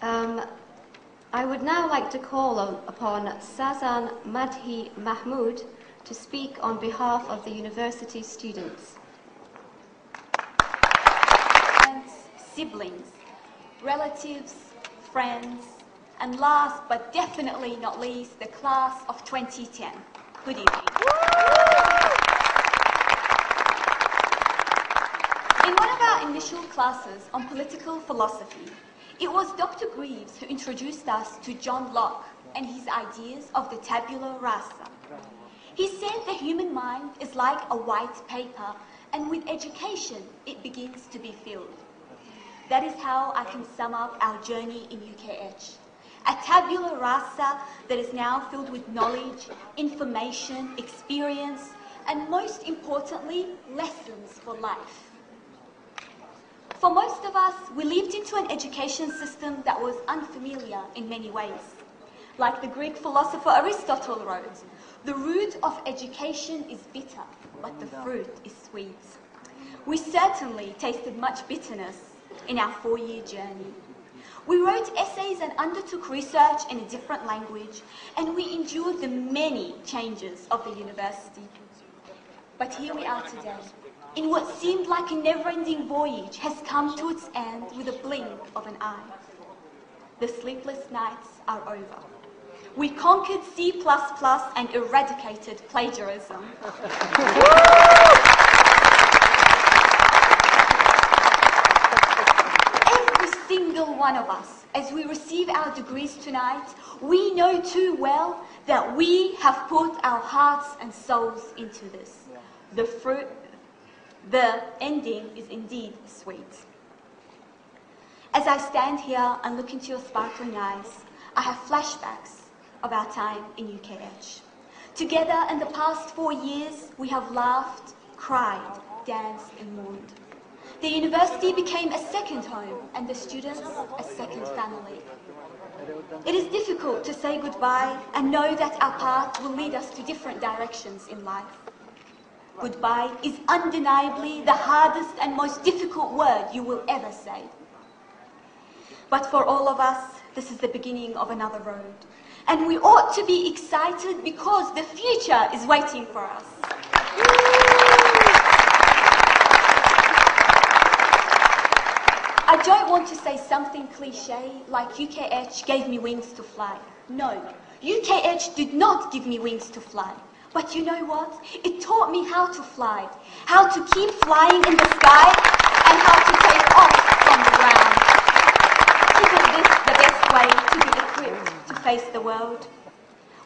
I would now like to call upon Sazan Mahmood to speak on behalf of the university students. Siblings, relatives, friends, and last but definitely not least, the class of 2010. Good evening. In one of our initial classes on political philosophy, it was Dr. Greaves who introduced us to John Locke and his ideas of the tabula rasa. He said the human mind is like a white paper, and with education, it begins to be filled. That is how I can sum up our journey in UKH. A tabula rasa that is now filled with knowledge, information, experience, and most importantly, lessons for life. For most of us, we lived into an education system that was unfamiliar in many ways. Like the Greek philosopher Aristotle wrote, "The root of education is bitter, but the fruit is sweet." We certainly tasted much bitterness in our 4-year journey. We wrote essays and undertook research in a different language, and we endured the many changes of the university. But here we are today, in what seemed like a never-ending voyage has come to its end with a blink of an eye. The sleepless nights are over. We conquered C++ and eradicated plagiarism. Every single one of us, as we receive our degrees tonight, we know too well that we have put our hearts and souls into this. The ending is indeed sweet. As I stand here and look into your sparkling eyes, I have flashbacks of our time in UKH. Together in the past 4 years, we have laughed, cried, danced and mourned. The university became a second home and the students a second family. It is difficult to say goodbye and know that our path will lead us to different directions in life. Goodbye is undeniably the hardest and most difficult word you will ever say. But for all of us, this is the beginning of another road. And we ought to be excited because the future is waiting for us. I don't want to say something cliche like UKH gave me wings to fly. No, UKH did not give me wings to fly. But you know what? It taught me how to fly, how to keep flying in the sky, and how to take off from the ground. Isn't this the best way to be equipped to face the world?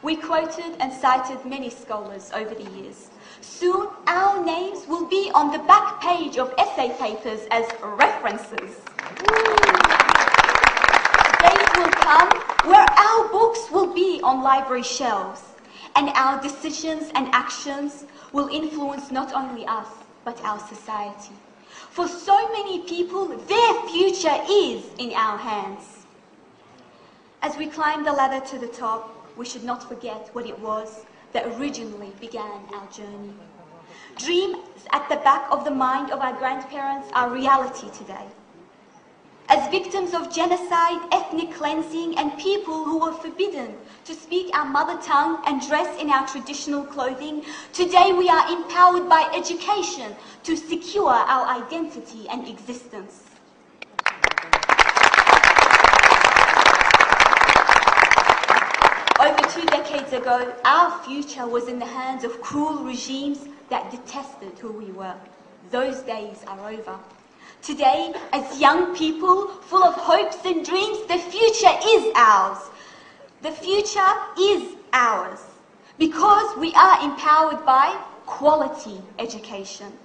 We quoted and cited many scholars over the years. Soon, our names will be on the back page of essay papers as references. Days will come where our books will be on library shelves, and our decisions and actions will influence not only us, but our society. For so many people, their future is in our hands. As we climb the ladder to the top, we should not forget what it was that originally began our journey. Dreams at the back of the mind of our grandparents are reality today. As victims of genocide, ethnic cleansing, and people who were forbidden to speak our mother tongue and dress in our traditional clothing, today we are empowered by education to secure our identity and existence. Over 2 decades ago, our future was in the hands of cruel regimes that detested who we were. Those days are over. Today, as young people full of hopes and dreams, the future is ours. The future is ours because we are empowered by quality education.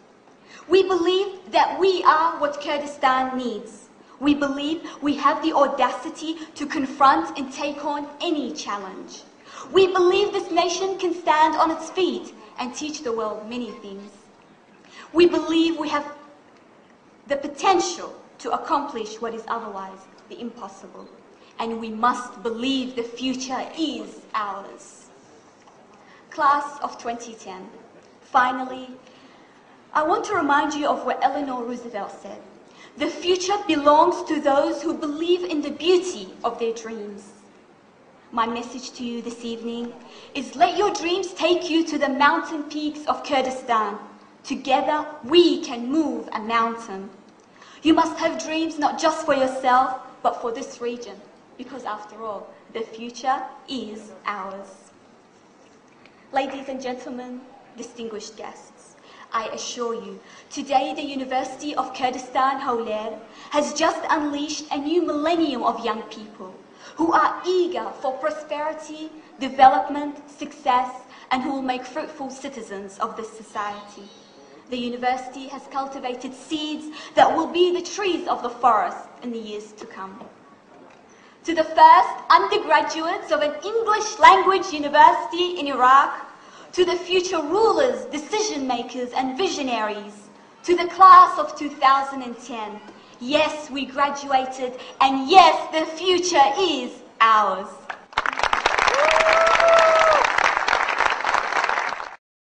We believe that we are what Kurdistan needs. We believe we have the audacity to confront and take on any challenge. We believe this nation can stand on its feet and teach the world many things. We believe we have the potential to accomplish what is otherwise the impossible. And we must believe the future is ours. Class of 2010. Finally, I want to remind you of what Eleanor Roosevelt said. The future belongs to those who believe in the beauty of their dreams. My message to you this evening is let your dreams take you to the mountain peaks of Kurdistan. Together, we can move a mountain. You must have dreams not just for yourself, but for this region, because after all, the future is ours. Ladies and gentlemen, distinguished guests, I assure you, today the University of Kurdistan Hawler has just unleashed a new millennium of young people who are eager for prosperity, development, success, and who will make fruitful citizens of this society. The university has cultivated seeds that will be the trees of the forest in the years to come. To the first undergraduates of an English language university in Iraq, to the future rulers, decision makers, and visionaries, to the class of 2010, yes, we graduated, and yes, the future is ours.